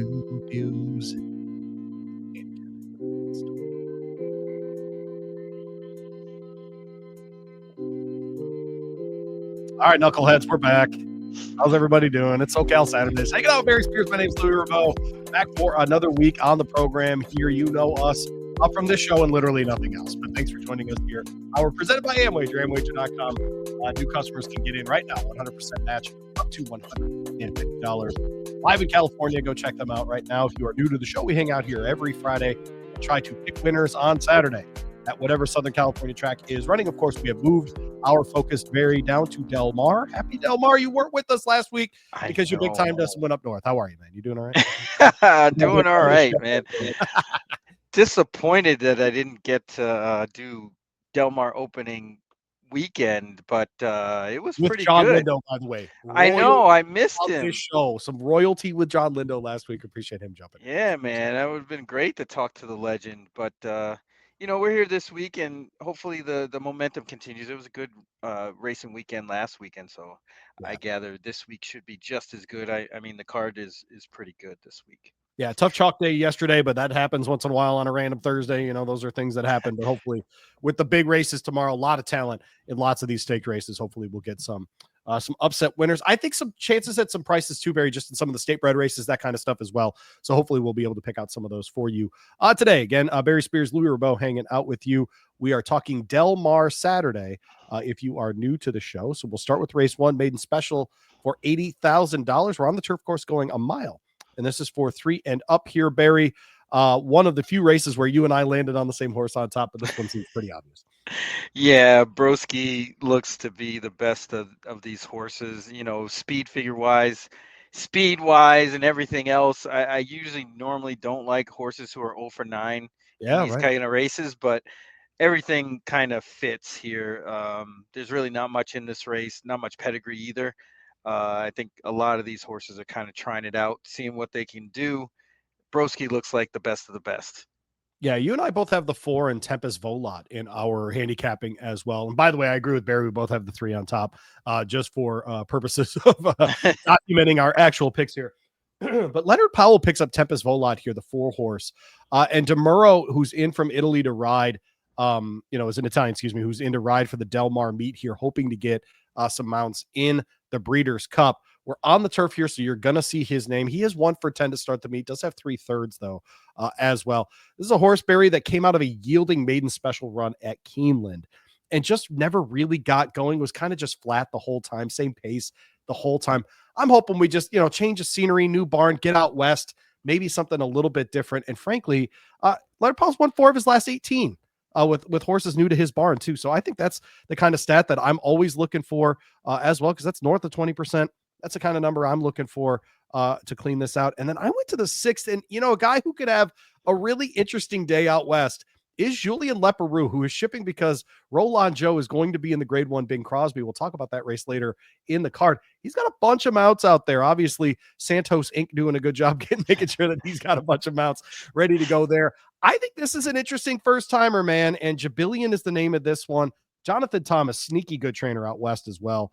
views. All right, knuckleheads, we're back. How's everybody doing? It's SoCal Saturdays. Hanging out with Barry Spears. My name's Louis Rabaut. Back for another week on the program here. You know us from this show and literally nothing else. But thanks for joining us here. We're presented by Amwager, amwager.com. New customers can get in right now, 100% match up to $150. Live in California, go check them out right now. If you are new to the show, we hang out here every Friday and try to pick winners on Saturday at whatever Southern California track is running. Of course, we have moved our focus very down to Del Mar. Happy Del Mar. You weren't with us last week because your big time dust went up north. How are you, man? You doing all right? Doing all right, man. Disappointed that I didn't get to do Del Mar opening weekend, but it was with pretty John good. Lindo, by the way. I know, I missed him. This show, some royalty with John Lindo last week. Appreciate him jumping. Yeah, man, that would have been great to talk to the legend, but we're here this week, and hopefully the momentum continues. It was a good racing weekend last weekend, so yeah. I gather this week should be just as good. I mean, the card is pretty good this week. Yeah, tough chalk day yesterday, but that happens once in a while on a random Thursday. You know, those are things that happen. But hopefully, with the big races tomorrow, a lot of talent in lots of these stake races. Hopefully, we'll get some upset winners. I think some chances at some prices too, Barry, just in some of the state bred races, that kind of stuff as well. So hopefully, we'll be able to pick out some of those for you today. Again, Barry Spears, Louis Rabaut hanging out with you. We are talking Del Mar Saturday. If you are new to the show, so we'll start with race one, maiden special for $80,000. We're on the turf course going a mile. And this is for 3 and up here, Barry. One of the few races where you and I landed on the same horse on top, but this one seems pretty obvious. Yeah, Broski looks to be the best of these horses, speed-wise, and everything else. I usually normally don't like horses who are 0 for 9 in these kind of races, but everything kind of fits here. There's really not much in this race, not much pedigree either. I think a lot of these horses are kind of trying it out, seeing what they can do. Broski looks like the best of the best. Yeah, you and I both have the 4 and Tempest Volat in our handicapping as well. And by the way, I agree with Barry. We both have the 3 on top, just for purposes of documenting our actual picks here. But Leonard Powell picks up Tempest Volat here, the 4 horse. And DeMuro, who's in from Italy to ride, is an Italian, who's in to ride for the Del Mar meet here, hoping to get some mounts in the Breeders' Cup. We're on the turf here, so you're going to see his name. He is 1 for 10 to start the meet. Does have 3/3, though, as well. This is a horse, Barry, that came out of a yielding maiden special run at Keeneland and just never really got going, was kind of just flat the whole time, same pace the whole time. I'm hoping we just, change the scenery, new barn, get out west, maybe something a little bit different. And frankly, Leonard Powell's won 4 of his last 18. With horses new to his barn too. So I think that's the kind of stat that I'm always looking for as well, because that's north of 20%. That's the kind of number I'm looking for to clean this out. And then I went to the 6th, and a guy who could have a really interesting day out west is Julien Leparoux, who is shipping because Roland Joe is going to be in the grade 1 Bing Crosby. We'll talk about that race later in the card. He's got a bunch of mounts out there. Obviously, Santos Inc. doing a good job making sure that he's got a bunch of mounts ready to go there. I think this is an interesting first timer, man. And Jabilian is the name of this one. Jonathan Thomas, sneaky good trainer out west as well.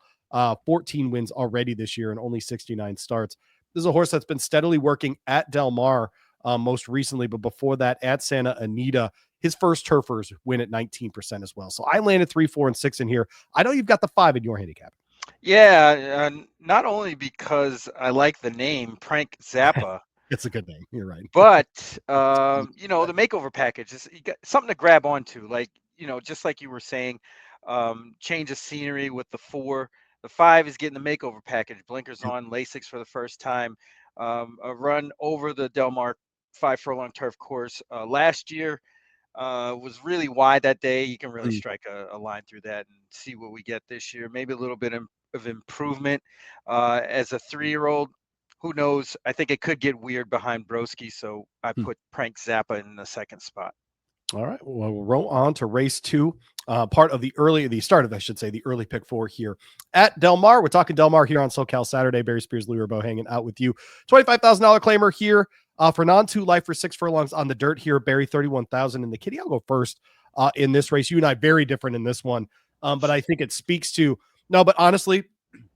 14 wins already this year and only 69 starts. This is a horse that's been steadily working at Del Mar most recently, but before that at Santa Anita. His first turfers win at 19% as well. So I landed 3, 4, and 6 in here. I know you've got the 5 in your handicap. Yeah, not only because I like the name Frank Zappa. It's a good name. You're right. But, the makeover package is you got something to grab onto. Like, just like you were saying, change of scenery with the 4. The 5 is getting the makeover package. Blinkers on, Lasix for the first time. A run over the Del Mar 5 furlong turf course last year. Was really wide that day. You can really strike a line through that and see what we get this year. Maybe a little bit of improvement. As a 3-year-old, who knows? I think it could get weird behind Broski, so I put Frank Zappa in the 2nd spot. All right, well, we'll roll on to race 2, part of the early pick 4 here at Del Mar. We're talking Del Mar here on SoCal Saturday. Barry Spears, Louis Rabaut hanging out with you. $25,000 claimer here for non-2 life for 6 furlongs on the dirt here. Barry, 31,000 in the kitty. I'll go first in this race. You and I very different in this one, but I think it speaks to but honestly,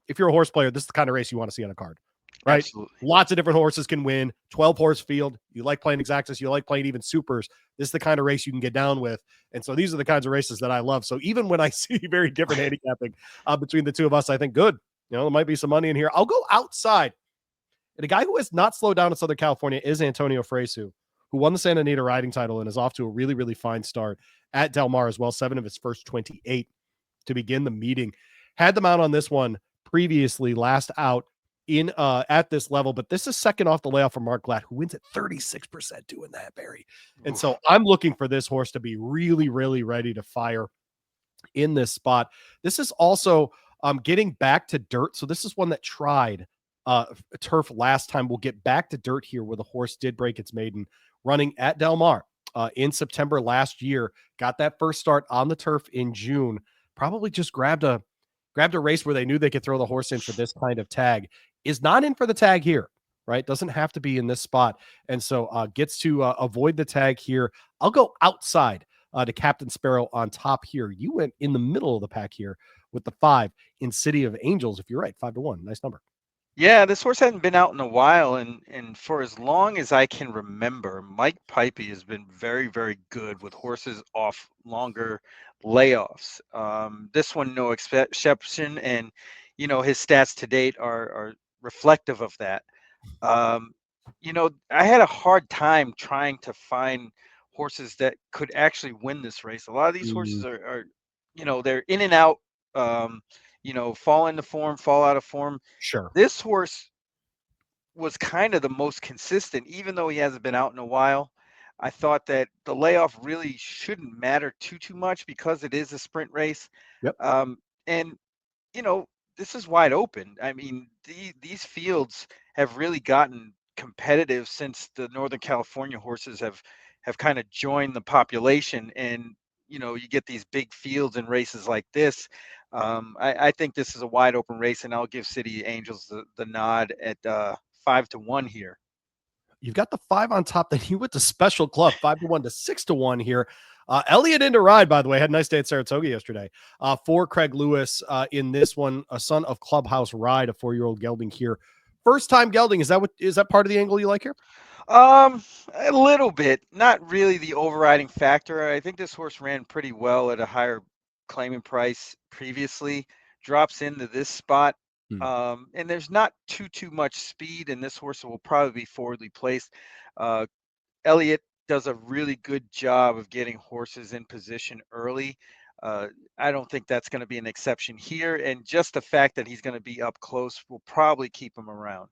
if you're a horse player, this is the kind of race you want to see on a card. right? Absolutely. Lots of different horses can win. 12 horse field. You like playing exactas. You like playing even supers. This is the kind of race you can get down with. And so these are the kinds of races that I love. So even when I see very different handicapping between the two of us, I think good. There might be some money in here. I'll go outside. And a guy who has not slowed down in Southern California is Antonio Fresu, who won the Santa Anita riding title and is off to a really, really fine start at Del Mar as well. 7 of his first 28 to begin the meeting. Had them out on this one previously, last out in at this level, but this is second off the layoff for Mark Glatt, who wins at 36% doing that, Barry. And Oof. so I'm looking for this horse to be really, really ready to fire in this spot. This is also getting back to dirt. So this is one that tried turf last time. We'll get back to dirt here where the horse did break its maiden running at Del Mar in September last year. Got that first start on the turf in June. Probably just grabbed a race where they knew they could throw the horse in for this kind of tag. Is not in for the tag here, right? Doesn't have to be in this spot. And so gets to avoid the tag here. I'll go outside to Captain Sparrow on top here. You went in the middle of the pack here with the 5 in City of Angels. If you're right, 5-1. Nice number. Yeah, this horse hadn't been out in a while, and for as long as I can remember, Mike Pipey has been very, very good with horses off longer layoffs. This one, no exception, and his stats to date are reflective of that. Um, I had a hard time trying to find horses that could actually win this race. A lot of these horses are they're in and out, fall into form, fall out of form. Sure. This horse was kind of the most consistent, even though he hasn't been out in a while. I thought that the layoff really shouldn't matter too much because it is a sprint race. Yep. And you know, this is wide open. I mean, these fields have really gotten competitive since the Northern California horses have kind of joined the population, and you get these big fields and races like this. I think this is a wide open race, and I'll give City Angels the nod at 5-1 here. You've got the 5 on top. Then you went to Special Club 5-1 to 6-1 here. Elliott into ride, by the way, had a nice day at Saratoga yesterday. For Craig Lewis in this one, a son of Clubhouse Ride, a 4-year-old gelding here. First time gelding. Is that part of the angle you like here? A little bit, not really the overriding factor. I think this horse ran pretty well at a higher claiming price previously. Drops into this spot, and there's not too much speed, and this horse will probably be forwardly placed. Elliott does a really good job of getting horses in position early. I don't think that's going to be an exception here, and just the fact that he's going to be up close will probably keep him around.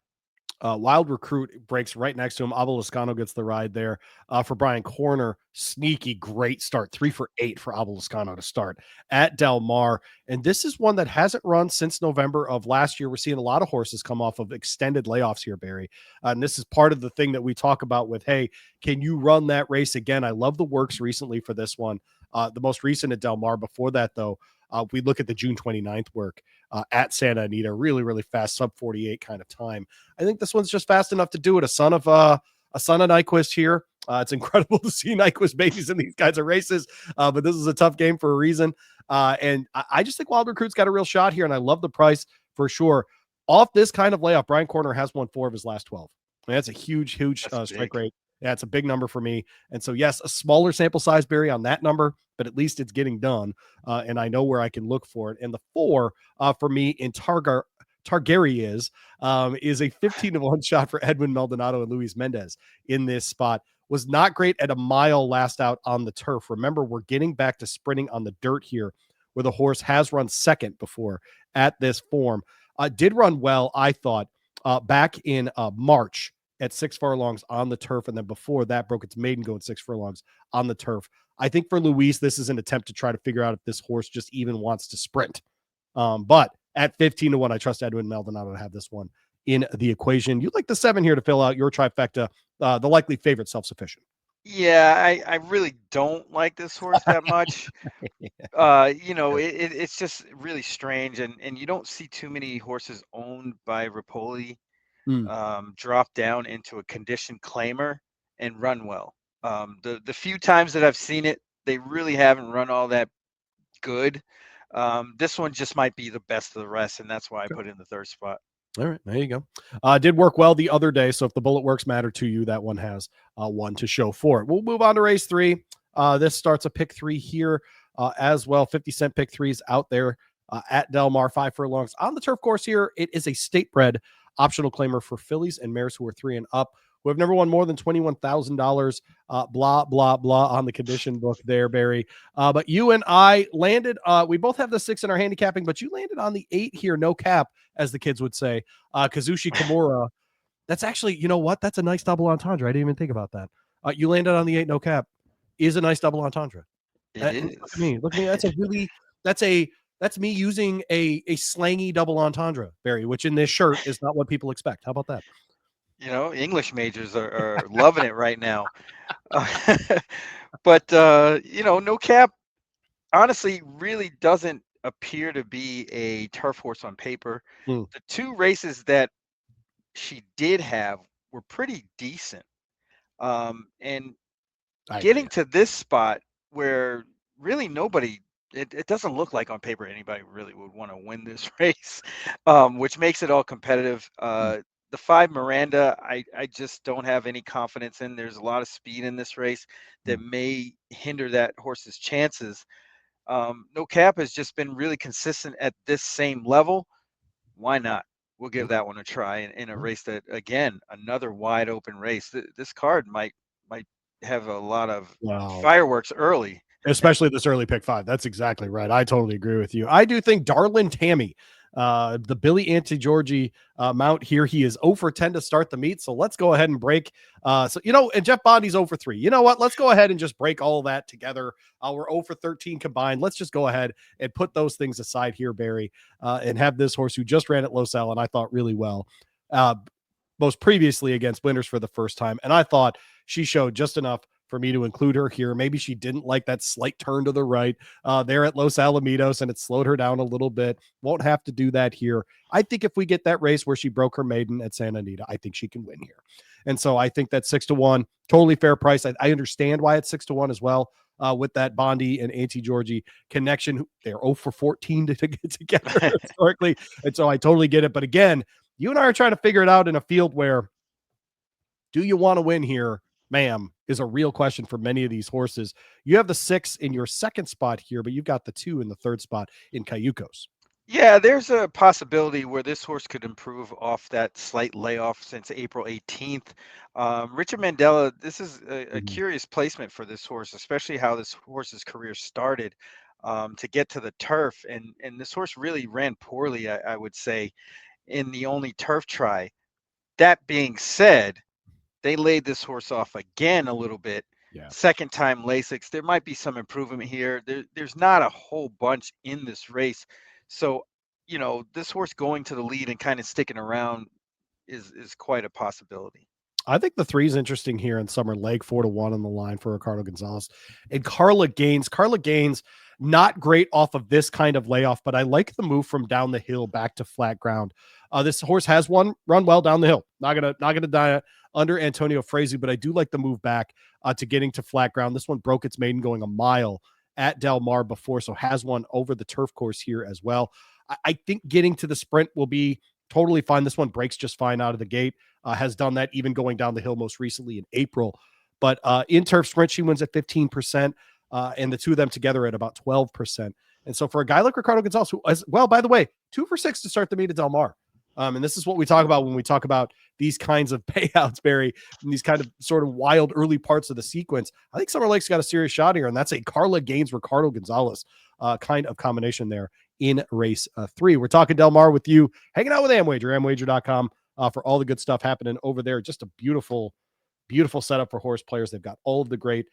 Wild Recruit breaks right next to him. Abel Lascano gets the ride there for Brian Corner. Sneaky, great start. 3 for 8 for Abel Lascano to start at Del Mar. And this is one that hasn't run since November of last year. We're seeing a lot of horses come off of extended layoffs here, Barry. And this is part of the thing that we talk about with, hey, can you run that race again? I love the works recently for this one. The most recent at Del Mar. Before that, though, we look at the June 29th work at Santa Anita, really, really fast, sub 48 kind of time. I think this one's just fast enough to do it. A son of Nyquist here. It's incredible to see Nyquist babies in these kinds of races, but this is a tough game for a reason. And I just think Wild Recruit's got a real shot here, and I love the price for sure. Off this kind of layoff, Brian Corner has won 4 of his last 12. I mean, that's a huge strike rate. Yeah, it's a big number for me. And so, yes, a smaller sample size, Barry, on that number, but at least it's getting done. And I know where I can look for it. And the 4 for me in Targaryen is a 15-1 shot for Edwin Maldonado and Luis Mendez in this spot. Was not great at a mile last out on the turf. Remember, we're getting back to sprinting on the dirt here, where the horse has run second before at this form. Did run well, I thought, back in March at 6 furlongs on the turf, and then before that broke its maiden going 6 furlongs on the turf. I think for Luis, this is an attempt to try to figure out if this horse just even wants to sprint. But at 15-1, I trust Edwin Maldonado to have this one in the equation. You'd like the 7 here to fill out your trifecta, the likely favorite, Self-Sufficient. Yeah, I really don't like this horse that much. It's just really strange, and you don't see too many horses owned by Rapoli drop down into a condition claimer and run well. The few times that I've seen it, they really haven't run all that good. This one just might be the best of the rest, and that's why I put it in the third spot. All right, there you go. Did work well the other day. So if the bullet works matter to you, that one has one to show for it. We'll move on to race 3. This starts a pick 3 here as well. 50-cent pick 3s out there at Del Mar, 5 furlongs on the turf course here. It is a state bred optional claimer for fillies and mares who are 3 and up, who have never won more than $21,000. Blah blah blah on the condition book there, Barry. But you and I landed. We both have the 6 in our handicapping, but you landed on the 8 here, no cap, as the kids would say. Kazushi Kimura. That's actually, you know what? That's a nice double entendre. I didn't even think about that. You landed on the 8, no cap. Is a nice double entendre. It Look at is. me. Look at me. That's me using a slangy double entendre, Barry, which in this shirt is not what people expect. How about that? English majors are loving it right now. But no cap honestly really doesn't appear to be a turf horse on paper. Hmm. The 2 races that she did have were pretty decent. And I agree. getting to this spot where really nobody, it doesn't look like on paper anybody really would want to win this race, which makes it all competitive. The 5 Miranda, I just don't have any confidence in. There's a lot of speed in this race that may hinder that horse's chances. No cap has just been really consistent at this same level. Why not? We'll give that one a try in a race that, again, another wide open race. This card might have a lot of Wow. fireworks early. Especially this early pick 5. That's exactly right. I totally agree with you. I do think Darlin Tammy, the Billy Anti-Georgie mount here, he is 0 for 10 to start the meet. So let's go ahead and break. And Jeff Bondi's 0 for 3. You know what? Let's go ahead and just break all that together. We're 0 for 13 combined. Let's just go ahead and put those things aside here, Barry, and have this horse who just ran at Los Al and I thought really well, most previously against Blinders for the first time. And I thought she showed just enough for me to include her here. Maybe she didn't like that slight turn to the right there at Los Alamitos, and it slowed her down a little bit. Won't have to do that here. I think if we get that race where she broke her maiden at Santa Anita, I think she can win here. And so I think that 6-1, totally fair price. I understand why it's 6-1 as well. With that Bondi and Anti-Georgie connection. They're 0 for 14 to get together historically. And so I totally get it. But again, you and I are trying to figure it out in a field where, do you want to win here, ma'am, is a real question for many of these horses. You have the 6 in your second spot here, but you've got the 2 in the third spot in Cayucos. Yeah, there's a possibility where this horse could improve off that slight layoff since April 18th. Richard Mandela, this is a curious placement for this horse, especially how this horse's career started to get to the turf. And this horse really ran poorly, I would say, in the only turf try. That being said, they laid this horse off again a little bit. Yeah. Second time Lasix. There might be some improvement here. There's not a whole bunch in this race. So, this horse going to the lead and kind of sticking around is quite a possibility. I think the 3 is interesting here in Summer Lake, 4-1 on the line for Ricardo Gonzalez. And Carla Gaines, not great off of this kind of layoff, but I like the move from down the hill back to flat ground. This horse has run well down the hill. Not gonna die under Antonio Frazi, but I do like the move back to getting to flat ground. This one broke its maiden going a mile at Del Mar before, so has one over the turf course here as well. I think getting to the sprint will be totally fine. This one breaks just fine out of the gate. Has done that even going down the hill most recently in April. But in turf sprint, she wins at 15%, and the 2 of them together at about 12%. And so for a guy like Ricardo Gonzalez, who, as well, by the way, 2 for 6 to start the meet at Del Mar. And this is what we talk about when we talk about these kinds of payouts, Barry, and these kind of sort of wild early parts of the sequence. I think Summer Lake's got a serious shot here, and that's a Carla Gaines, Ricardo Gonzalez kind of combination there in race 3. We're talking Del Mar with you, hanging out with Amwager, amwager.com for all the good stuff happening over there. Just a beautiful, beautiful setup for horse players. They've got all of the great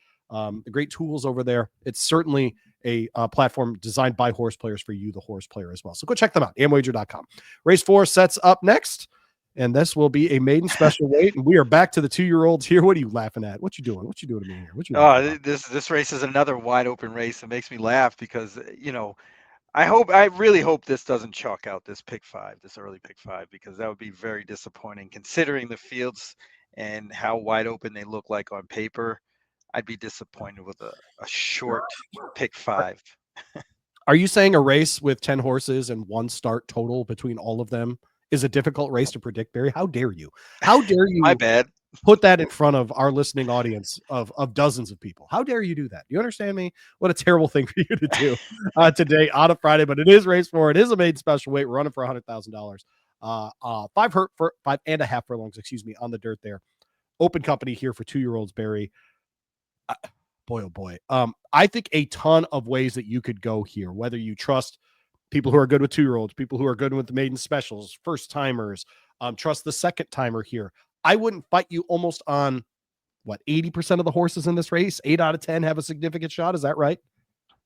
tools over there. It's certainly a platform designed by horse players for you, the horse player, as well. So go check them out, amwager.com. Race 4 sets up next, and this will be a maiden special weight. And we are back to the 2-year-olds here. What are you laughing at? What you doing? What you doing to me here? This race is another wide open race. It makes me laugh because I really hope this doesn't chalk out this pick 5, this early pick 5, because that would be very disappointing considering the fields and how wide open they look like on paper. I'd be disappointed with a short pick 5. Are you saying a race with 10 horses and 1 start total between all of them is a difficult race to predict, Barry. How dare you? How dare My you bad. put that in front of our listening audience of dozens of people? How dare you do that? You understand me? What a terrible thing for you to do today on a Friday, but it is race 4. It is a maiden special weight. We're running for $100,000. 5.5 furlongs, on the dirt there. Open company here for 2-year-olds, Barry. Boy, oh boy. I think a ton of ways that you could go here, whether you trust people who are good with 2-year-olds, people who are good with the maiden specials, first timers, trust the second timer here. I wouldn't fight you almost on 80% of the horses in this race. 8 out of 10 have a significant shot. Is that right?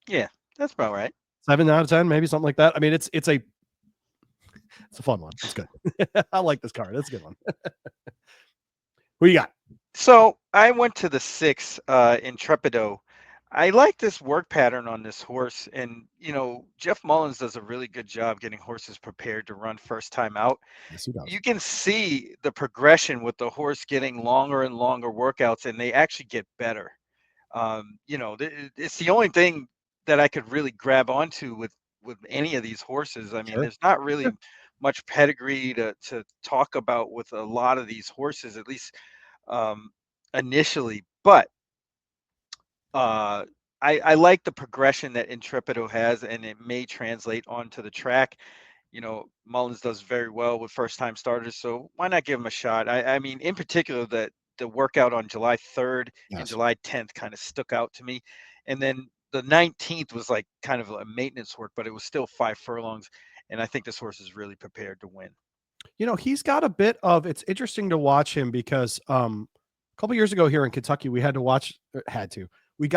Yeah, that's about right. 7 out of 10, maybe something like that. I mean, it's a fun one. It's good. I like this card. That's a good one. Who you got? So I went to the 6 in Trepido. I like this work pattern on this horse, and Jeff Mullins does a really good job getting horses prepared to run first time out. Yes, he does. You can see the progression with the horse getting longer and longer workouts, and they actually get better. It's the only thing that I could really grab onto with any of these horses. I mean, Sure. there's not really much pedigree to talk about with a lot of these horses, at least initially. But I like the progression that Intrepido has, and it may translate onto the track. Mullins does very well with first-time starters, so why not give him a shot? I mean, in particular, the workout on July 3rd and Yes. July 10th kind of stuck out to me, and then the 19th was like kind of a maintenance work, but it was still 5 furlongs, and I think this horse is really prepared to win. He's got a bit of, it's interesting to watch him because a couple years ago here in Kentucky, we got to watch. We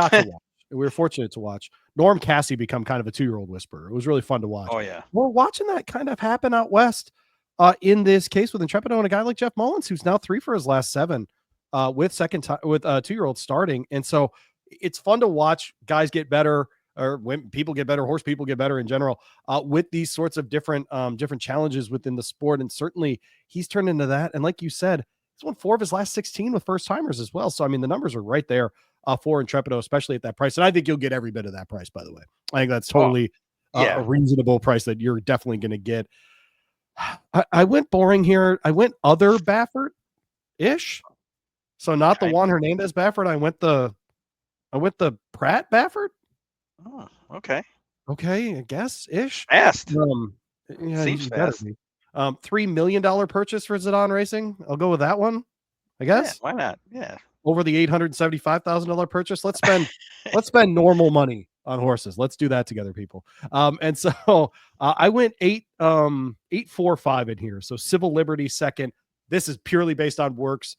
were fortunate to watch Norm Cassie become kind of a 2-year-old whisperer. It was really fun to watch. Oh yeah. We're watching that kind of happen out west in this case with Intrepido and a guy like Jeff Mullins, who's now 3 for his last 7 with 2-year-olds starting. And so it's fun to watch guys get better, or when people get better, horse people get better in general, with these sorts of different challenges within the sport. And certainly he's turned into that. And like you said, he's won 4 of his last 16 with first timers as well. So, I mean, the numbers are right there for Intrepido, especially at that price. And I think you'll get every bit of that price, by the way. I think that's totally yeah. a reasonable price that you're definitely going to get. I went boring here. I went other Baffert-ish. So not the Juan Hernandez Baffert. I went the Pratt Baffert. Oh, okay. Okay, I guess ish. Fast. Yeah, Seems fast. $3 million purchase for Zidane Racing. I'll go with that one, I guess. Yeah, why not? Yeah. Over the $875,000 purchase. Let's spend normal money on horses. Let's do that together, people. And so I went 8.45 in here. So Civil Liberty second. This is purely based on works.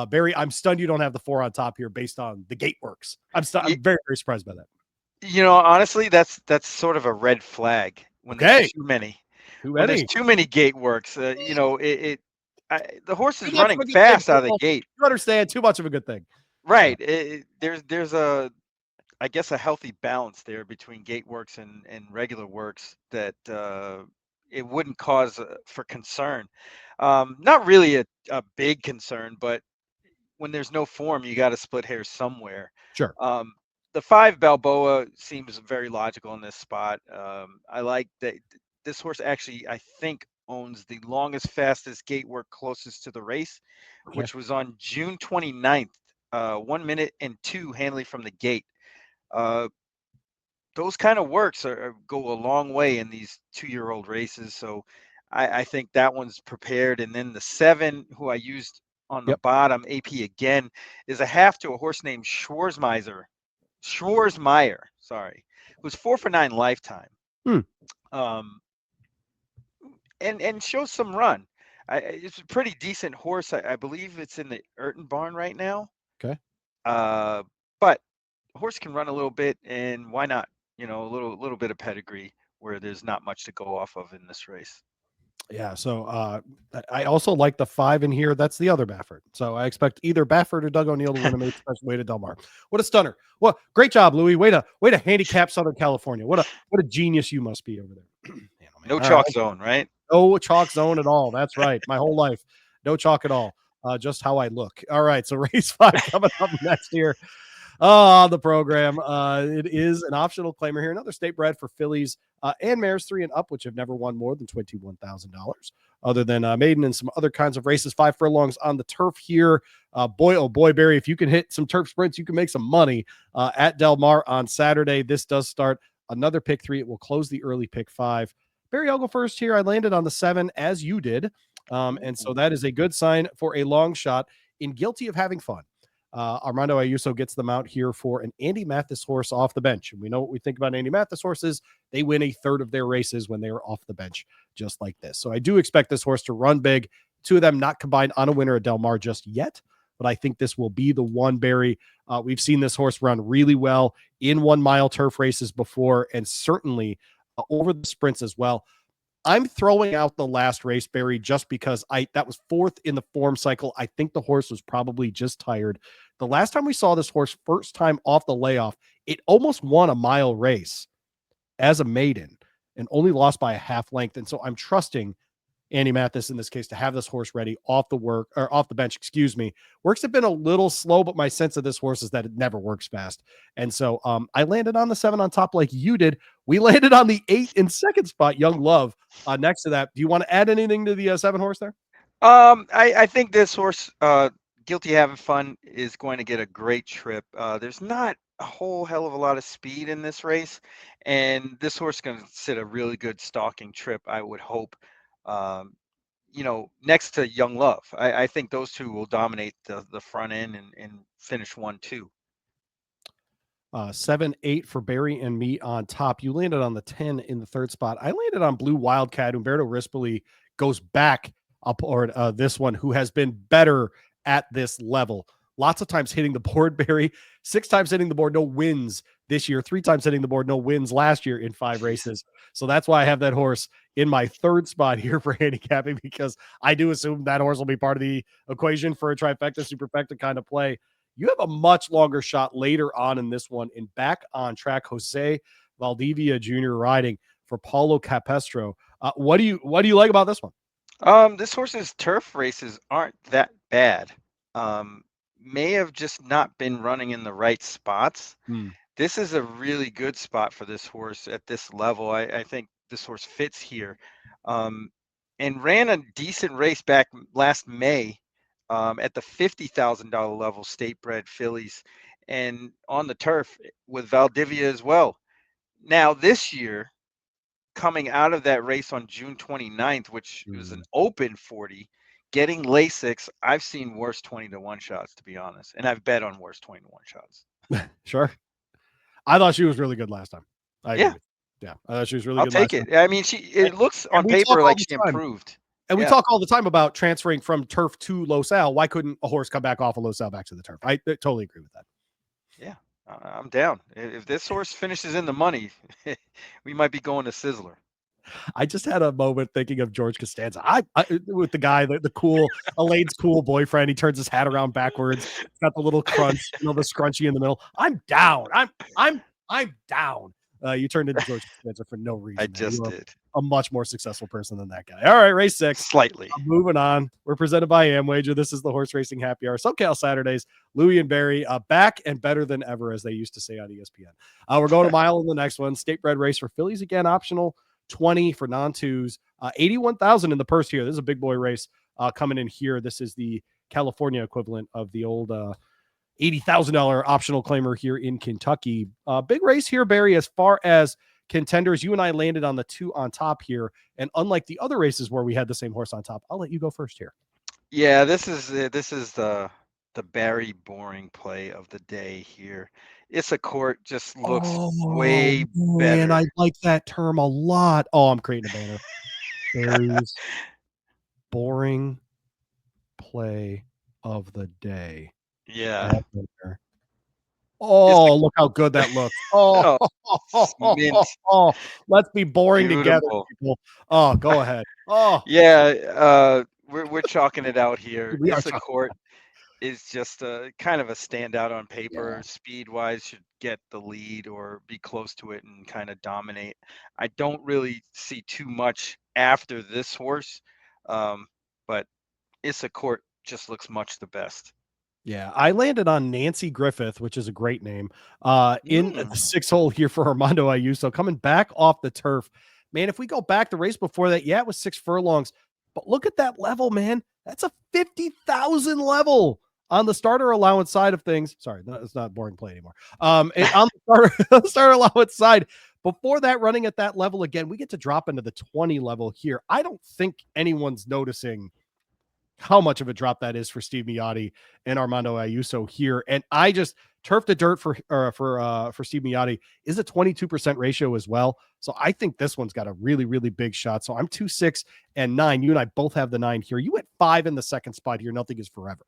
Barry, I'm stunned you don't have the 4 on top here based on the gate works. I'm very, very surprised by that. Honestly, that's sort of a red flag when there's too many. When there's too many gate works. The horse is running fast out of the gate. You understand? Too much of a good thing. Right. There's I guess a healthy balance there between gate works and regular works that it wouldn't cause for concern. Not really a big concern, but when there's no form, you got to split hairs somewhere. Sure. The 5 Balboa seems very logical in this spot. I like that this horse actually, I think, owns the longest, fastest gate work closest to the race, which was on June 29th, 1 minute and 2 handling from the gate. Those kind of works go a long way in these 2-year-old races. So I think that one's prepared. And then the 7, who I used on the bottom, AP again, is a half to a horse named Schwarzmeyer, who's 4 for 9 lifetime. And shows some run. It's a pretty decent horse. I believe it's in the Urton barn right now. Okay. But horse can run a little bit, and why not? A little bit of pedigree where there's not much to go off of in this race. Yeah, so I also like the 5 in here. That's the other Baffert. So I expect either Baffert or Doug O'Neill to win a maiden special weight at Del Mar. What a stunner! Well, great job, Louis. Way to handicap Southern California. What a genius you must be over there. No chalk zone, right? No chalk zone at all. That's right. My whole life, no chalk at all. Just how I look. All right, so race 5 coming up next here. On the program. It is an optional claimer here. Another state bred for fillies. and mares 3 and up, which have never won more than $21,000, other than maiden and some other kinds of races. 5 furlongs on the turf here. Boy, oh boy, Barry, if you can hit some turf sprints, you can make some money at Del Mar on Saturday. This does start another pick 3. It will close the early pick 5. Barry, I'll go first here. I landed on the 7 as you did. And so that is a good sign for a long shot in Guilty of Having Fun. Armando Ayuso gets them out here for an Andy Mathis horse off the bench. And we know what we think about Andy Mathis horses. They win a third of their races when they are off the bench, just like this. So I do expect this horse to run big. 2 of them not combined on a winner at Del Mar just yet, but I think this will be the one, Barry. We've seen this horse run really well in 1 mile turf races before, and certainly over the sprints as well. I'm throwing out the last race, Barry, just because that was 4th in the form cycle. I think the horse was probably just tired. The last time we saw this horse, first time off the layoff, it almost won a mile race as a maiden and only lost by a half length. And so I'm trusting Andy Mathis in this case to have this horse ready off the bench, excuse me. Works have been a little slow, but my sense of this horse is that it never works fast. And so I landed on the 7 on top like you did. We landed on the 8 in second spot, Young Love, next to that. Do you want to add anything to the 7 horse there? I think this horse, Guilty Having Fun, is going to get a great trip. There's not a whole hell of a lot of speed in this race, and this horse is going to sit a really good stalking trip, I would hope. Next to Young Love, I think those 2 will dominate the front end and finish 1-2. 7, 8 for Barry and me on top. You landed on the 10 in the third spot. I landed on Blue Wildcat. Umberto Rispoli goes back upward this one, who has been better at this level. Lots of times hitting the board, Barry. 6 times hitting the board, no wins this year. 3 times hitting the board, no wins last year in 5 races. So that's why I have that horse in my third spot here for handicapping, because I do assume that horse will be part of the equation for a trifecta, superfecta kind of play. You have a much longer shot later on in this one in Back on Track, Jose Valdivia Jr. riding for Paulo Capestro. What do you like about this one? This horse's turf races aren't that bad. May have just not been running in the right spots. This is a really good spot for this horse at this level. I think this horse fits here, and ran a decent race back last May at the $50,000 level, state bred fillies, and on the turf with Valdivia as well. Now this year, coming out of that race on June 29th, which was an open 40, getting Lasix, I've seen worse 20-1 shots, to be honest. And I've bet on worse 20-1 shots. Sure. I thought she was really good last time. I agree. Yeah. I thought she was really good. I'll take it. I mean, it looks on paper like she improved. And we talk all the time about transferring from turf to Los Al. Why couldn't a horse come back off of Los Al back to the turf? I totally agree with that. Yeah. I'm down. If this horse finishes in the money, we might be going to Sizzler. I just had a moment thinking of George Costanza. With the guy, the cool, Elaine's cool boyfriend. He turns his hat around backwards. It's got the little crunch, the scrunchie in the middle. I'm down. I'm down. You turned into George Costanza for no reason. I just did. A much more successful person than that guy. All right, race 6. Slightly. Moving on. We're presented by Amwager. This is the Horse Racing Happy Hour. SoCal Saturdays. Louie and Barry back and better than ever, as they used to say on ESPN. We're going a mile in the next one. State bred race for fillies again, optional 20 for non-twos. 81,000 in the purse here. This is a big boy race coming in here. This is the California equivalent of the old $80,000 optional claimer here in Kentucky. Big race here, Barry, as far as contenders. You and I landed on the 2 on top here. And unlike the other races where we had the same horse on top, I'll let you go first here. Yeah, this is the Barry boring play of the day here. It's a court just looks way better. And I like that term a lot. Oh, I'm creating a banner. Barry's boring play of the day. Yeah. Oh, look how good that looks. Oh, let's be boring together, people. Oh, go ahead. Oh, yeah. We're chalking it out here. It's a court is just a kind of a standout on paper. Yeah. Speed wise, should get the lead or be close to it and kind of dominate. I don't really see too much after this horse, but it's a court just looks much the best. Yeah, I landed on Nancy Griffith, which is a great name, in the Mm. 6 hole here for Armando Ayuso coming back off the turf. Man, if we go back the race before that, yeah, it was 6 furlongs, but look at that level, man. That's a 50,000 level on the starter allowance side of things. Sorry, it's not boring play anymore. On the starter allowance side, before that, running at that level again, we get to drop into the 20 level here. I don't think anyone's noticing how much of a drop that is for Steve Miotti and Armando Ayuso here. And I just turf to dirt for Steve Miotti is a 22% ratio as well. So I think this one's got a really, really big shot. So I'm 2, 6, and 9. You and I both have the 9 here. You at 5 in the second spot here. Nothing is forever.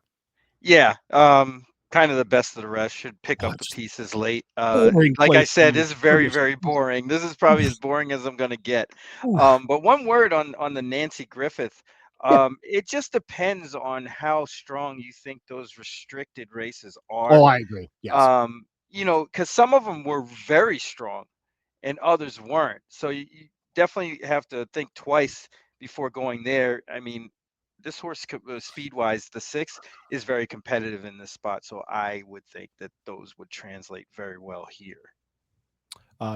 Yeah, kind of the best of the rest. Should pick up the Just pieces late. boring Like I place. said, this is very, very boring. This is probably as boring as I'm gonna get. But one word on the Nancy Griffith. Yeah. It just depends on how strong you think those restricted races Oh, are. I agree. Yes. Because some of them were very strong and others weren't. So you definitely have to think twice before going there. I mean, this horse, speed wise, the 6 is very competitive in this spot. So I would think that those would translate very well here.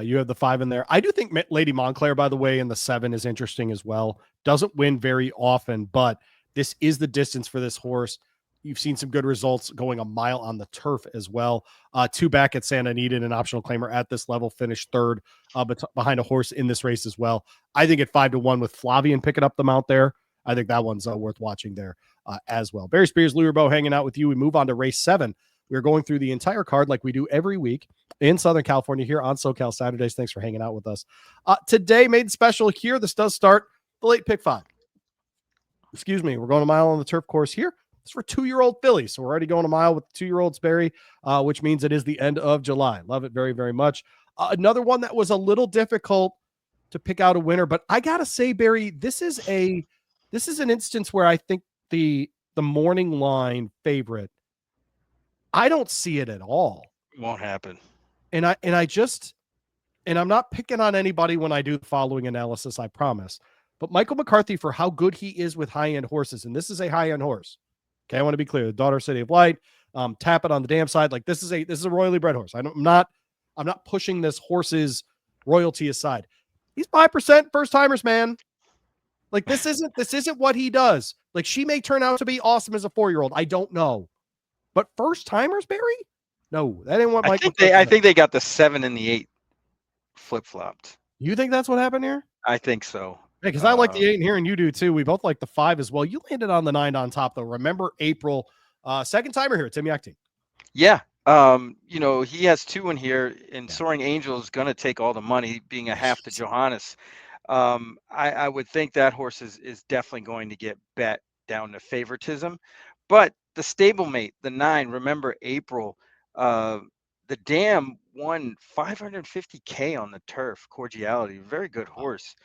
You have the 5 in there. I do think Lady Montclair, by the way, in the 7 is interesting as well. Doesn't win very often, but this is the distance for this horse. You've seen some good results going a mile on the turf as well. 2 back at Santa Anita and an optional claimer at this level, finished third, but behind a horse in this race as well. I think at 5-1 with Flavian picking up the mount there, I think that one's worth watching there as well. Barry Spears, Louis Rabaut hanging out with you. We move on to race 7. We're going through the entire card like we do every week in Southern California here on SoCal Saturdays. Thanks for hanging out with us. Today, made special here. This does start the late pick 5. Excuse me. We're going a mile on the turf course here. It's for 2-year-old fillies. So we're already going a mile with 2-year-olds, Barry, which means it is the end of July. Love it very, very much. Another one that was a little difficult to pick out a winner, but I got to say, Barry, this is an instance where I think the morning line favorite, I don't see it at all. Won't happen. And I'm not picking on anybody when I do the following analysis, I promise. But Michael McCarthy, for how good he is with high-end horses, and this is a high-end horse. Okay, I want to be clear. The Daughter City of Light, Tap It on the Dam Side. Like this is a royally bred horse. I'm not pushing this horse's royalty aside. He's 5% first timers, man. Like this isn't what he does. Like she may turn out to be awesome as a 4-year-old. I don't know. But first timers, Barry? No, that ain't what I Mike think McCarthy they I does. think they got the 7 and the 8 flip flopped. You think that's what happened here? I think so. Yeah, because I like the 8 in here, and you do too. We both like the 5 as well. You landed on the 9 on top, though. Remember April, second timer here, Tim Yakting. Yeah. He has 2 in here, and Soaring Angel is going to take all the money, being a half to Johannes. I would think that horse is definitely going to get bet down to favoritism. But the stablemate, the 9, remember April, the Dam won $550K on the turf, Cordiality, very good horse.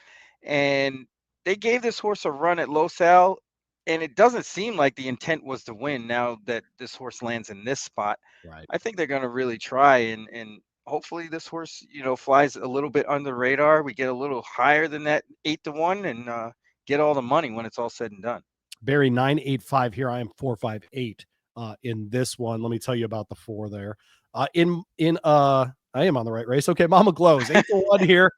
And they gave this horse a run at Los Al, and it doesn't seem like the intent was to win now that this horse lands in this spot. Right. I think they're going to really try and hopefully this horse, flies a little bit under the radar. We get a little higher than that 8-1 and get all the money when it's all said and done. Barry 985 here. I am 458 in this one. Let me tell you about the 4 there. I am on the right race. Okay, Mama Glows 8-1 here.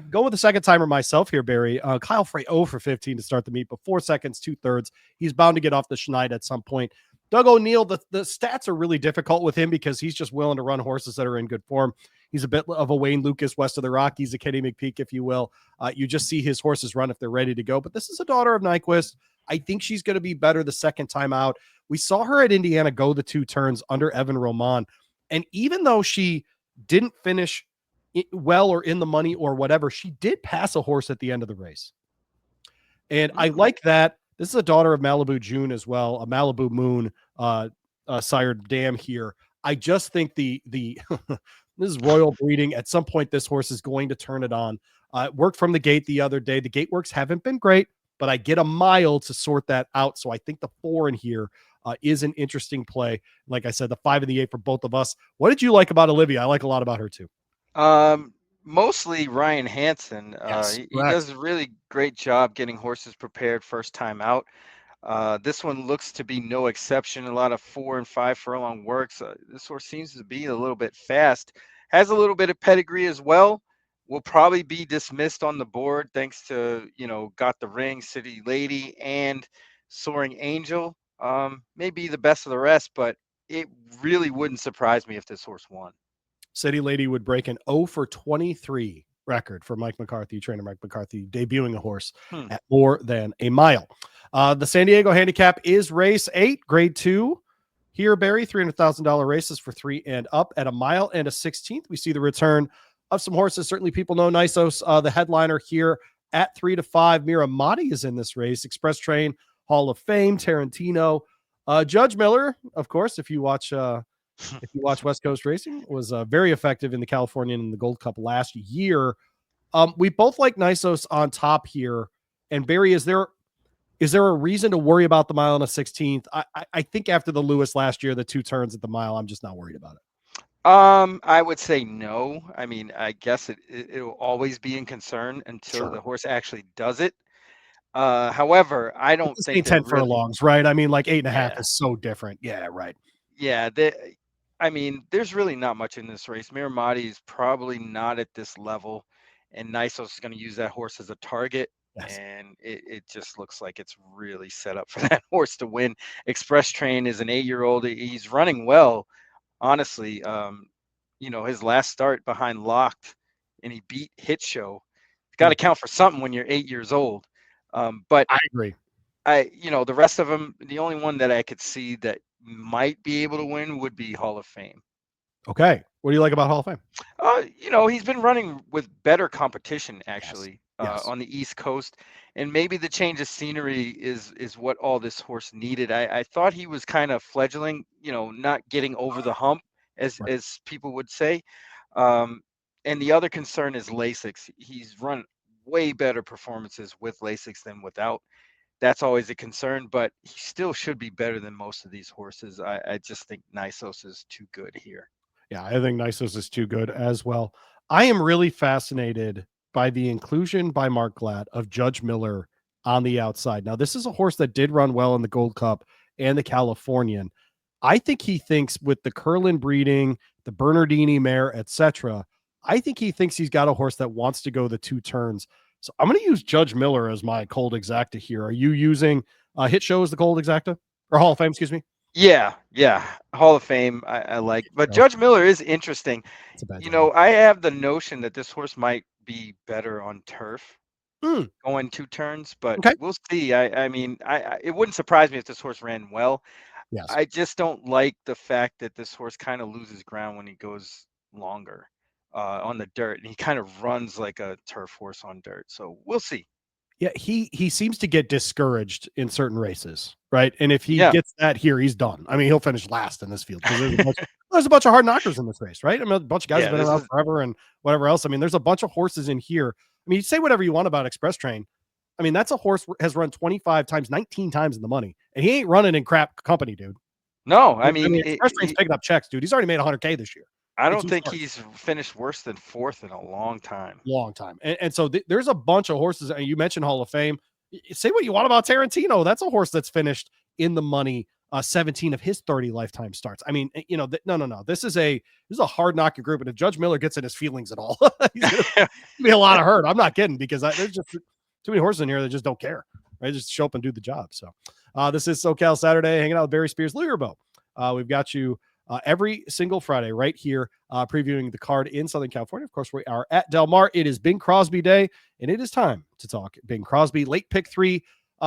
Go with the second timer myself here, Barry. Kyle Frey 0 for 15 to start the meet, but 4 seconds, 2/3. He's bound to get off the schneid at some point. Doug O'Neill, the stats are really difficult with him because he's just willing to run horses that are in good form. He's a bit of a Wayne Lucas west of the Rockies, a Kenny McPeak, if you will. You just see his horses run if they're ready to go. But this is a daughter of Nyquist. I think she's going to be better the second time out. We saw her at Indiana go the 2 turns under Evan Roman. And even though she didn't finish well or in the money or whatever, she did pass a horse at the end of the race. And I like that. This is a daughter of Malibu June as well, a Malibu Moon sired dam here. I just think the this is royal breeding. At some point, this horse is going to turn it on. It worked from the gate the other day. The gate works haven't been great, but I get a mile to sort that out. So I think the 4 in here is an interesting play. Like I said, the 5 and the 8 for both of us. What did you like about Olivia? I like a lot about her too. Mostly Ryan Hansen. Yes, he does a really great job getting horses prepared first time out. This one looks to be no exception. A lot of 4 and 5 furlong works. This horse seems to be a little bit fast. Has a little bit of pedigree as well. Will probably be dismissed on the board thanks to, Got the Ring, City Lady, and Soaring Angel. Maybe the best of the rest, but it really wouldn't surprise me if this horse won. City Lady would break an 0 for 23 record for Mike McCarthy, trainer Mike McCarthy, debuting a horse at more than a mile. The San Diego Handicap is race 8, grade 2. Here, Barry, $300,000 races for 3 and up at a mile and a 16th. We see the return of some horses. Certainly people know Nisos, the headliner here at 3 to 5. Miramati is in this race. Express Train, Hall of Fame, Tarantino. Judge Miller, of course, if you watch West Coast Racing, was very effective in the Californian and the Gold Cup last year. We both like Nisos on top here. And Barry, is there a reason to worry about the mile and a 16th? I think after the Lewis last year, the 2 turns at the mile, I'm just not worried about it. I would say no. I mean, I guess it'll always be in concern until the horse actually does it. However, I don't think 10 furlongs, right? I mean, like 8.5 is so different. Yeah, right. Yeah, there's really not much in this race. Miramati is probably not at this level, and Nisos is going to use that horse as a target. Yes. And it just looks like it's really set up for that horse to win. Express Train is an 8-year-old. He's running well, honestly. His last start behind Locked, and he beat Hit Show. It's got to count for something when you're 8 years old. But I agree. The rest of them, the only one that I could see that might be able to win would be Hall of Fame. Okay. What do you like about Hall of Fame? He's been running with better competition actually. Yes. On the East Coast, and maybe the change of scenery is what all this horse needed. I thought he was kind of fledgling, not getting over the hump, as people would say. And the other concern is Lasix. He's run way better performances with Lasix than without. That's always a concern, but he still should be better than most of these horses. I just think Nisos is too good here. Yeah, I think Nisos is too good as well. I am really fascinated by the inclusion by Mark Glatt of Judge Miller on the outside. Now, this is a horse that did run well in the Gold Cup and the Californian. I think he thinks with the Curlin breeding, the Bernardini mare, etc., I think he thinks he's got a horse that wants to go the 2 turns. So I'm going to use Judge Miller as my cold exacta here. Are you using Hit Show as the cold exacta? Or Hall of Fame, excuse me? Yeah. Hall of Fame, I like. But Judge Miller is interesting. I have the notion that this horse might be better on turf going 2 turns, but we'll see. I mean, it wouldn't surprise me if this horse ran well. Yes. I just don't like the fact that this horse kind of loses ground when he goes longer on the dirt, and he kind of runs like a turf horse on dirt. So we'll see. Yeah, he seems to get discouraged in certain races, right? And if he gets that here, he's done. I mean, he'll finish last in this field because there's a bunch of hard knockers in this race, right? I mean, a bunch of guys have been around forever and whatever else. I mean, there's a bunch of horses in here. I mean, you say whatever you want about Express Train. I mean, that's a horse has run 25 times, 19 times in the money, and he ain't running in crap company, dude. No, I mean Express Train's picking up checks, dude. He's already made $100K this year. I don't think he's finished worse than 4th in a long time. And so there's a bunch of horses. And you mentioned Hall of Fame. Say what you want about Tarantino. That's a horse that's finished in the money 17 of his 30 lifetime starts. I mean, no. This is a hard knocking group. And if Judge Miller gets in his feelings at all, he's gonna be a lot of hurt. I'm not kidding, because there's just too many horses in here that just don't care. Right? Just show up and do the job. So this is SoCal Saturday, hanging out with Barry Spears, Lou Rabaut. We've got you every single Friday right here, previewing the card in Southern California. Of course, we are at Del Mar. It is Bing Crosby Day, and it is time to talk Bing Crosby. Late pick 3.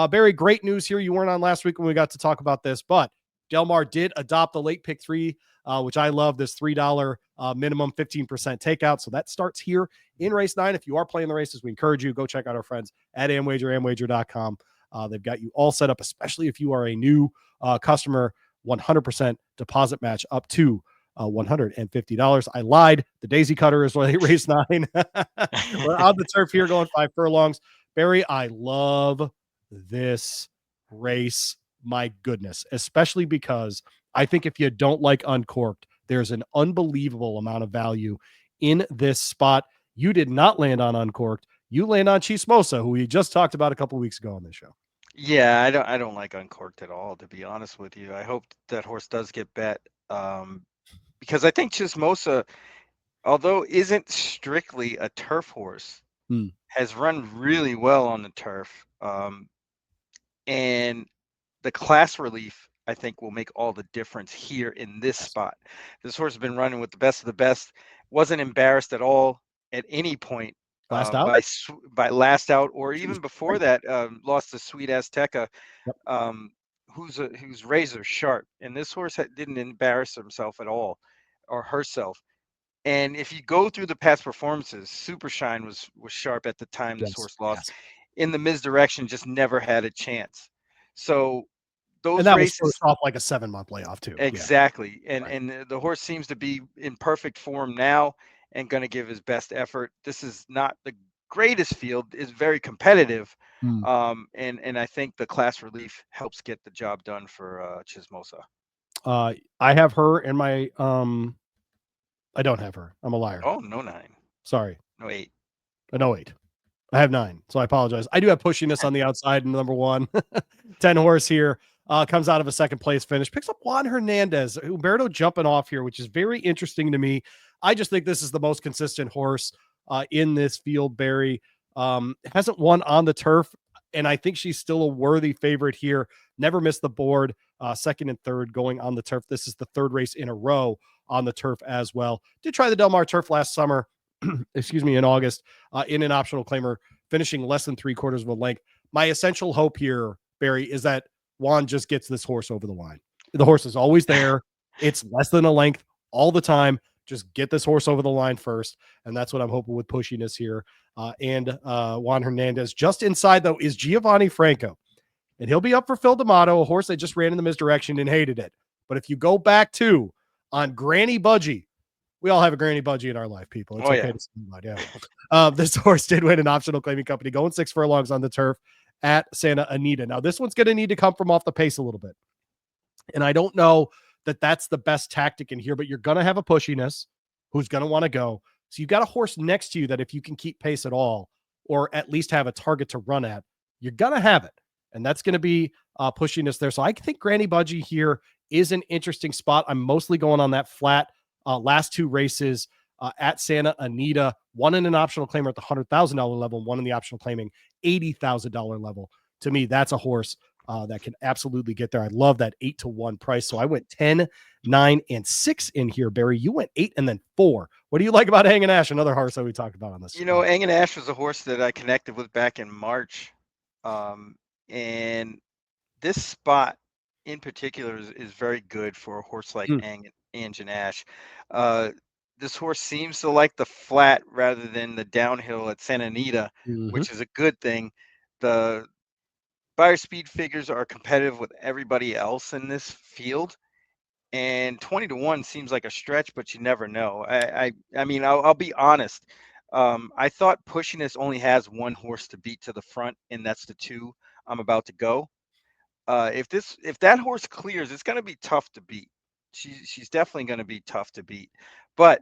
Barry, great news here. You weren't on last week when we got to talk about this, but Del Mar did adopt the late pick 3, which I love, this $3 minimum 15% takeout. So that starts here in race 9. If you are playing the races, we encourage you, go check out our friends at Amwager, amwager.com. They've got you all set up, especially if you are a new customer. 100% deposit match up to $150. I lied. The Daisy Cutter is race 9. We're on the turf here, going 5 furlongs. Barry, I love this race. My goodness, especially because I think if you don't like Uncorked, there's an unbelievable amount of value in this spot. You did not land on Uncorked. You land on Chismosa, who we just talked about a couple weeks ago on this show. Yeah, I don't like Uncorked at all, to be honest with you. I hope that horse does get bet, um, because I think Chismosa, although isn't strictly a turf horse, Hmm. has run really well on the turf. And the class relief, I think, will make all the difference here in this Yes. spot. This horse has been running with the best of the best, wasn't embarrassed at all at any point, Last out. by last out, or She was even before great. that, lost to Sweet Azteca, Yep. um, who's razor sharp. And this horse didn't embarrass himself at all, or herself. And if you go through the past performances, Super Shine was sharp at the time this Yes. horse lost. Yes. In the misdirection, just never had a chance. So And those that was first races, off like a 7-month layoff too. Yeah. exactly. And Right. the horse seems to be in perfect form now and going to give his best effort. This is not the greatest field; is very competitive. Hmm. And I think the class relief helps get the job done for Chismosa. I have her in my I don't have her. I'm a liar. Oh, no 9, Sorry. no 8. No 8. I have 9, so I apologize. I do have pushiness on the outside in number 1. 10 horse here. Comes out of a second place finish. Picks up Juan Hernandez. Humberto jumping off here, which is very interesting to me. I just think this is the most consistent horse in this field, Barry. Hasn't won on the turf, and I think she's still a worthy favorite here. Never missed the board. Second and third going on the turf. This is the third race in a row on the turf as well. Did try the Del Mar turf last summer, excuse me, in August, in an optional claimer, finishing less than 3/4 of a length. My essential hope here, Barry, is that Juan just gets this horse over the line. The horse is always there. It's less than a length all the time. Just get this horse over the line first. And that's what I'm hoping with pushiness here. Juan Hernandez. Just inside, though, is Giovanni Franco. And he'll be up for Phil D'Amato, a horse that just ran in the misdirection and hated it. But if you go back to on Granny Budgie, we all have a Granny Budgie in our life, people. It's Oh okay yeah. to say that. Yeah. This horse did win an optional claiming company, going 6 furlongs on the turf at Santa Anita. Now, this one's going to need to come from off the pace a little bit. And I don't know that that's the best tactic in here, but you're going to have a pushiness who's going to want to go. So you've got a horse next to you that if you can keep pace at all, or at least have a target to run at, you're going to have it. And that's going to be pushiness there. So I think Granny Budgie here is an interesting spot. I'm mostly going on that flat last 2 races at Santa Anita, one in an optional claimer at the $100,000 level, one in the optional claiming $80,000 level. To me, that's a horse that can absolutely get there. I love that 8-1 price. So I went 10, 9, and 6 in here, Barry. You went 8 and then 4. What do you like about Hangin' Ash? Another horse that we talked about on this. Angin Ash was a horse that I connected with back in March. And this spot in particular is very good for a horse like Angin Ash. This horse seems to like the flat rather than the downhill at Santa Anita, Mm-hmm. which is a good thing. The buyer speed figures are competitive with everybody else in this field. And 20-1 seems like a stretch, but you never know. I mean, I'll be honest. I thought Pushiness only has one horse to beat to the front, and that's the 2 I'm about to go. If that horse clears, it's going to be tough to beat. She's definitely going to be tough to beat. But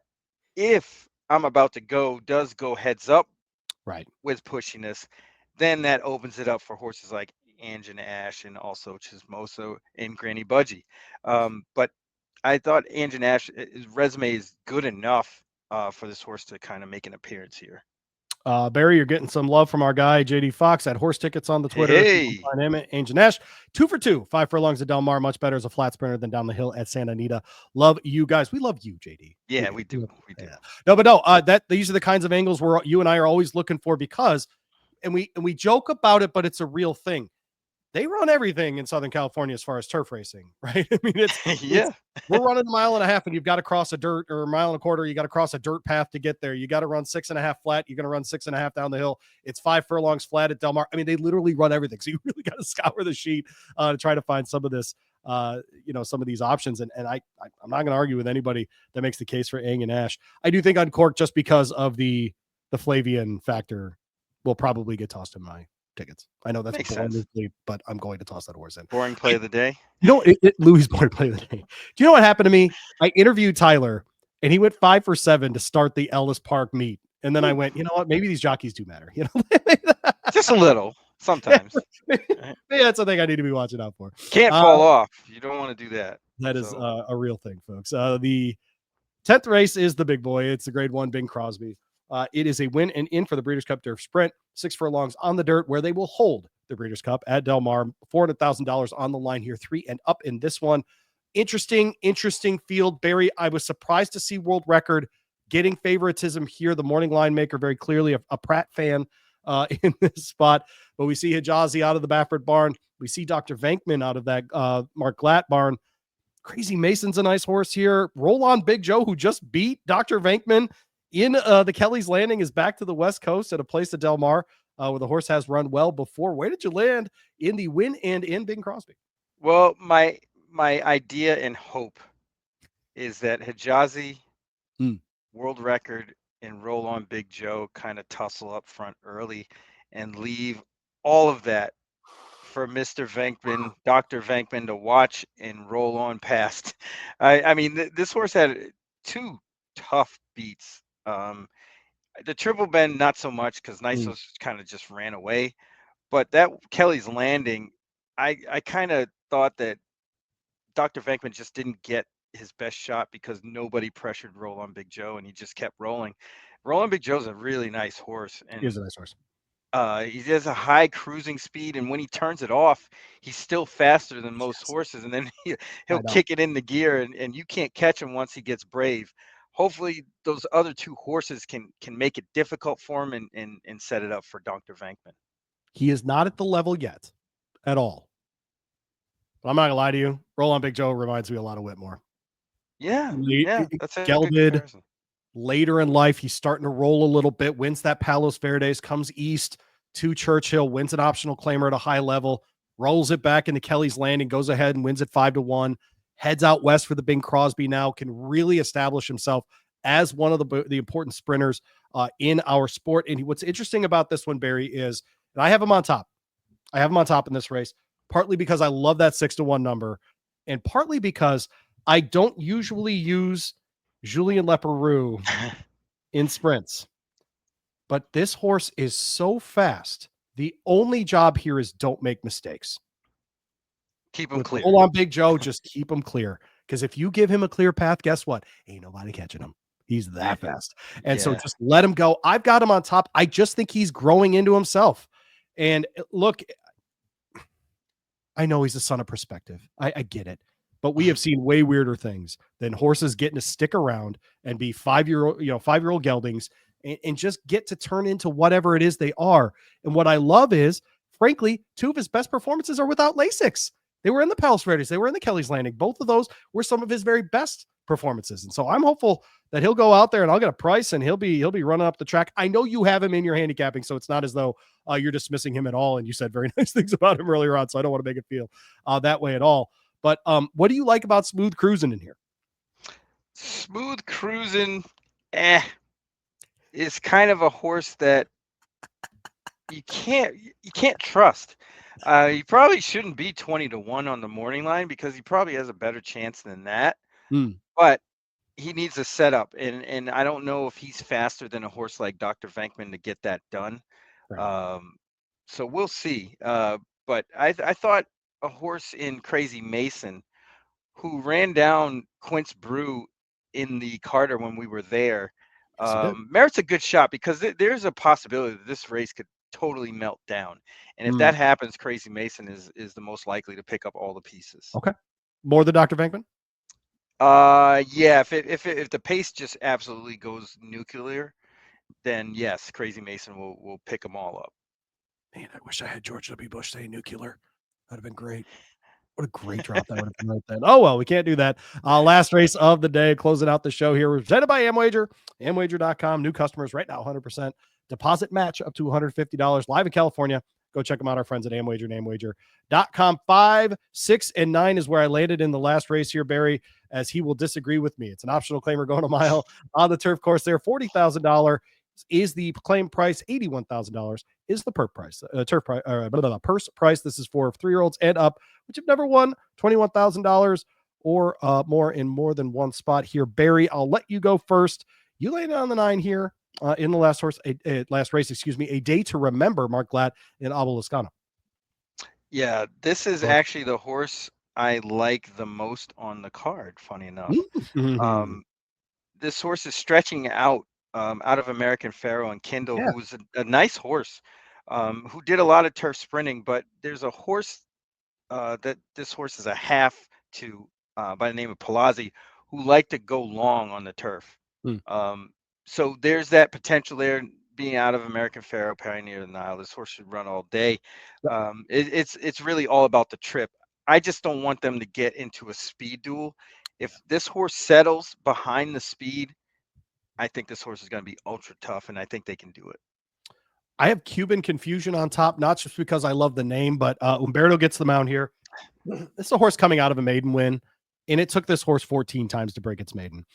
if I'm about to go does go heads up Right. with Pushiness, then that opens it up for horses like Angin Ash and also Chismoso and Granny Budgie. But I thought Angin Ash, his resume is good enough for this horse to kind of make an appearance here. Barry, you're getting some love from our guy JD Fox at Horse Tickets on the Hey, Twitter. You can hey. find him at Angel Nash. 2 for 2, 5 furlongs at Del Mar. Much better as a flat sprinter than down the hill at Santa Anita. Love you guys. We love you, JD. Yeah, we do. We do. Yeah. No, but no. That these are the kinds of angles where you and I are always looking for because, and we joke about it, but it's a real thing. They run everything in Southern California as far as turf racing, right? I mean, it's Yeah. we're running 1.5 miles and you've got to cross a dirt or 1.25 miles. You got to cross a dirt path to get there. You got to run 6.5 flat. You're going to run 6.5 down the hill. It's 5 furlongs flat at Del Mar. I mean, they literally run everything. So you really got to scour the sheet to try to find some of this, some of these options. And I'm not going to argue with anybody that makes the case for Ang and Ash. I do think Uncorked, just because of the Flavian factor, will probably get tossed in my tickets. I know that's Makes sense. but I'm going to toss that horse in. Boring play of the day. Louis Boyd play of the day. Do you know what happened to me? I interviewed Tyler, and he went 5 for 7 to start the Ellis Park meet. And then I went, you know what? Maybe these jockeys do matter. Just a little. Sometimes. Maybe that's something I need to be watching out for. Can't fall off. You don't want to do that. That is a real thing, folks. The 10th race is the big boy. It's the grade 1 Bing Crosby. It is a win and in for the Breeders' Cup Turf Sprint, 6 furlongs on the dirt, where they will hold the Breeders' Cup at Del Mar. $400,000 on the line here, 3 and up in this one. Interesting field, Barry. I was surprised to see World Record getting favoritism here. The morning line maker, very clearly a Pratt fan in this spot. But we see Hijazi out of the Baffert barn. We see Dr. Venkman out of that Mark Glatt barn. Crazy Mason's a nice horse here. Roll on Big Joe, who just beat Dr. Venkman in the Kelly's Landing, is back to the West Coast at a place at Del Mar where the horse has run well before. Where did you land in the win and in Bing Crosby? Well, my idea and hope is that Hijazi, World Record, and Roll on Big Joe kind of tussle up front early and leave all of that for Mr. Venkman, Dr. Venkman, to watch and roll on past. I mean, this horse had 2 tough beats. The Triple Bend, not so much, because Nisos kind of just ran away. But that Kelly's Landing, I kind of thought that Dr. Venkman just didn't get his best shot because nobody pressured Roll on Big Joe, and he just kept rolling. Roll on Big Joe's a really nice horse. And he is a nice horse. He has a high cruising speed, and when he turns it off, he's still faster than most horses. And then he'll kick it into gear, and you can't catch him once he gets brave. Hopefully, those other 2 horses can make it difficult for him and set it up for Dr. Venkman. He is not at the level yet, at all. But I'm not gonna lie to you. Roll on Big Joe reminds me a lot of Whitmore. Yeah, that's a gelded good comparison. Later in life, he's starting to roll a little bit, wins that Palos Verdes, comes east to Churchill, wins an optional claimer at a high level, rolls it back into Kelly's Landing, goes ahead and wins it 5-1, heads out west for the Bing Crosby now, can really establish himself as one of the important sprinters in our sport. And what's interesting about this one, Barry, is I have him on top. I have him on top in this race, partly because I love that 6-1 number, and partly because I don't usually use Julien Leparoux in sprints. But this horse is so fast. The only job here is don't make mistakes. Keep him clear. Hold on, Big Joe. Just keep him clear. Because if you give him a clear path, guess what? Ain't nobody catching him. He's that fast. And so just let him go. I've got him on top. I just think he's growing into himself. And look, I know he's a son of perspective. I get it. But we have seen way weirder things than horses getting to stick around and be 5-year-old geldings and just get to turn into whatever it is they are. And what I love is, frankly, 2 of his best performances are without Lasix. They were in the Palos Verdes. They were in the Kelly's Landing. Both of those were some of his very best performances. And so I'm hopeful that he'll go out there and I'll get a price and he'll be running up the track. I know you have him in your handicapping, so it's not as though you're dismissing him at all. And you said very nice things about him earlier on, so I don't want to make it feel that way at all. But what do you like about Smooth Cruising in here? Smooth Cruising, is kind of a horse that you can't trust. He probably shouldn't be 20-1 on the morning line because he probably has a better chance than that. But he needs a setup, and I don't know if he's faster than a horse like Dr. Venkman to get that done. Right. So we'll see. But I thought a horse in Crazy Mason, who ran down Quince Brew in the Carter when we were there, merits a good shot because there's a possibility that this race could totally melt down. And if that happens, Crazy Mason is the most likely to pick up all the pieces. Okay. More than Dr. Venkman? Yeah, if the pace just absolutely goes nuclear, then yes, Crazy Mason will pick them all up. Man, I wish I had George W. Bush saying nuclear. That'd have been great. What a great drop that would have been right then. Oh, well, we can't do that. Last race of the day, closing out the show here. Presented by Amwager, amwager.com. New customers right now, 100% deposit match up to $150 live in California. Go check them out, our friends at Amwager and amwager.com. 5, 6, and 9 is where I landed in the last race here, Barry, as he will disagree with me. It's an optional claimer going a mile on the turf course there. $40,000 is the claim price. $81,000 is the purse price. This is for 3-year-olds and up, which have never won $21,000 or more in more than one spot here. Barry, I'll let you go first. You landed on the 9 here. in the last last race, excuse me, A Day to Remember, Mark Glatt in Abeliscano. Yeah, this is actually the horse I like the most on the card, funny enough. Mm-hmm. This horse is stretching out of American Pharoah and Kindle, Yeah. who's a nice horse, who did a lot of turf sprinting, but there's a horse that this horse is a half to by the name of Palazzi, who like to go long on the turf. Mm. Um, so there's that potential there. Being out of American Pharoah, Pioneer of the Nile, this horse should run all day. It's really all about the trip. I just don't want them to get into a speed duel. If this horse settles behind the speed, I think this horse is going to be ultra tough, and I think they can do it. I have Cuban Confusion on top, not just because I love the name, but Umberto gets the mount here. This is a horse coming out of a maiden win, and it took this horse 14 times to break its maiden.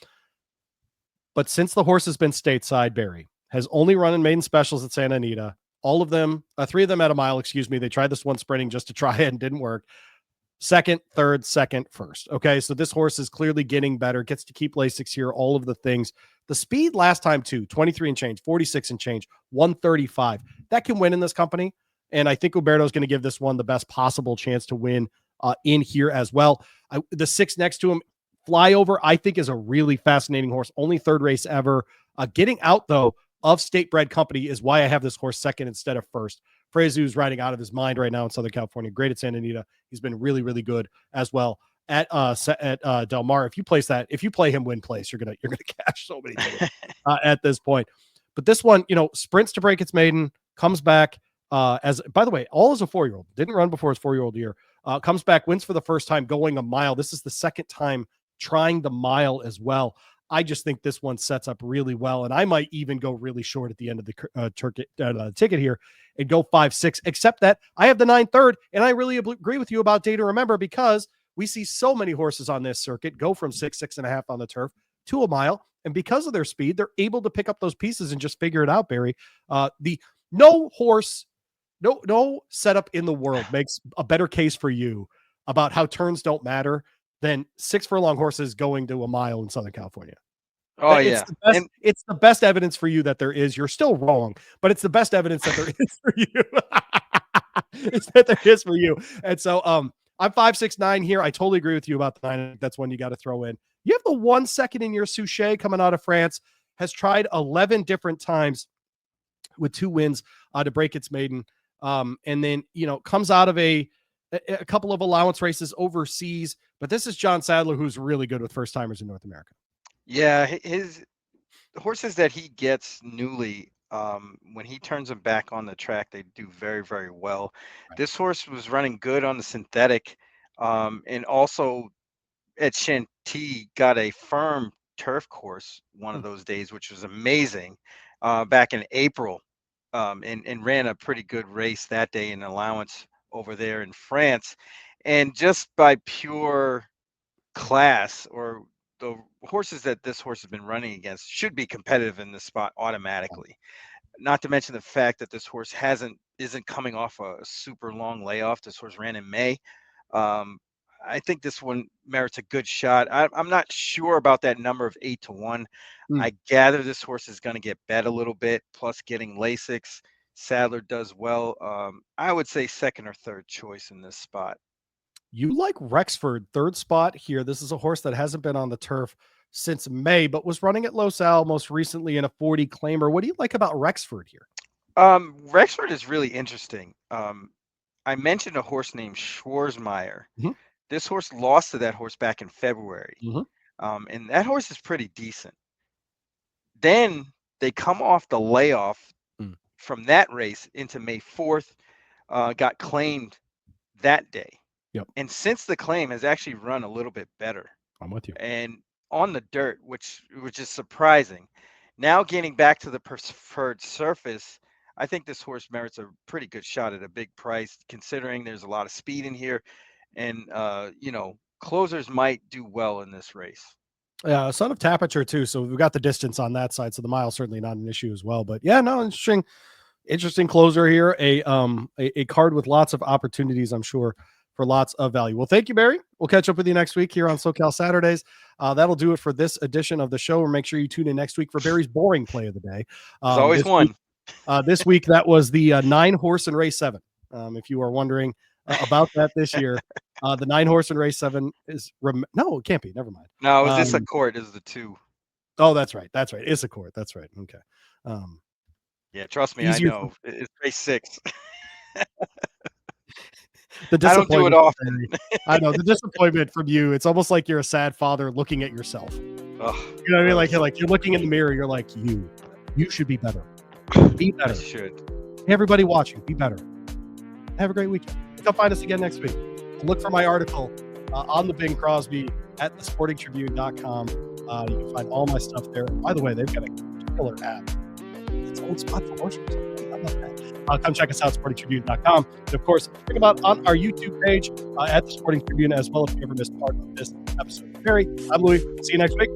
But since the horse has been stateside, Barry has only run in maiden specials at Santa Anita. All of them, 3 of them at a mile, excuse me. They tried this one sprinting just to try it and didn't work. Second, third, second, first. Okay, so this horse is clearly getting better, gets to keep Lasix here, all of the things. The speed last time too, 23 and change, 46 and change, 135. That can win in this company. And I think Umberto is going to give this one the best possible chance to win in here as well. The 6 next to him, Flyover, I think is a really fascinating horse. Only 3rd race ever. Getting out, though, of State Bred Company is why I have this horse 2nd instead of 1st. Frezu's riding out of his mind right now in Southern California. Great at Santa Anita. He's been really, really good as well at Del Mar. If you play him win place, you're gonna cash so many tickets at this point. But this one, sprints to break its maiden, comes back as, by the way, all as a 4-year-old. Didn't run before his 4-year-old year. Comes back, wins for the first time going a mile. This is the 2nd time trying the mile as well. I just think this one sets up really well, and I might even go really short at the end of the ticket here and go 5-6, except that I have the 9/3, and I really agree with you about Day to Remember, because we see so many horses on this circuit go from 6.5 on the turf to a mile, and because of their speed, they're able to pick up those pieces and just figure it out, Barry. No setup in the world makes a better case for you about how turns don't matter than 6 furlong horses going to a mile in Southern California. Oh, yeah. It's the best evidence for you that there is. You're still wrong, but it's the best evidence that there is for you. Is that there is for you. And so I'm 5-6-9 here. I totally agree with you about the 9. That's one you got to throw in. You have the 1 second in your Souchet coming out of France, has tried 11 different times with 2 wins to break its maiden. And then, comes out of a couple of allowance races overseas, but this is John Sadler, who's really good with first timers in North America. Yeah, his horses that he gets newly, when he turns them back on the track, they do very, very well. Right. This horse was running good on the synthetic, and also at Chantilly got a firm turf course one of those days, which was amazing, back in April, and ran a pretty good race that day in allowance over there in France. And just by pure class, or the horses that this horse has been running against should be competitive in this spot automatically. Not to mention the fact that this horse isn't coming off a super long layoff. This horse ran in May. I think this one merits a good shot. I'm not sure about that number of 8-1. I gather this horse is going to get bet a little bit, plus getting Lasix. Sadler does well. I would say 2nd or 3rd choice in this spot. You like Rexford, 3rd spot here. This is a horse that hasn't been on the turf since May, but was running at Los Al most recently in a 40 claimer. What do you like about Rexford here? Rexford is really interesting. I mentioned a horse named Schwarzmeyer. Mm-hmm. This horse lost to that horse back in February. Mm-hmm. And that horse is pretty decent. Then they come off the layoff from that race into May 4th, got claimed that day. Yep. And since the claim has actually run a little bit better. I'm with you. And on the dirt, which is surprising. Now getting back to the preferred surface, I think this horse merits a pretty good shot at a big price, considering there's a lot of speed in here. And, closers might do well in this race. Yeah, son of Tapiture too. So we've got the distance on that side. So the mile certainly not an issue as well. But yeah, no, interesting closer here. A card with lots of opportunities, I'm sure, for lots of value. Well, thank you, Barry. We'll catch up with you next week here on SoCal Saturdays. That'll do it for this edition of the show. Or make sure you tune in next week for Barry's boring play of the day. There's always one. This week, that was the 9-horse and race 7. If you are wondering about that this year, the 9-horse and race 7 is no, it can't be. Never mind. No, it was this a court is the 2. Oh, that's right. That's right. It's a court. That's right. Okay. Yeah, trust me, I know. It's race 6. I don't do it often. I know the disappointment from you. It's almost like you're a sad father looking at yourself. Ugh, You know what I mean? Like you're looking in the mirror. You're like, you should be better. Be better. I should. Everybody watching, be better. Have a great weekend. Come find us again next week. Look for my article on the Bing Crosby at thesportingtribune.com. You can find all my stuff there. By the way, they've got a killer app. It's old spot promotions. How about that? Come check us out, sportingtribune.com. And of course, check them out on our YouTube page at the Sporting Tribune as well if you ever missed part of this episode. Barry, I'm Louis. See you next week.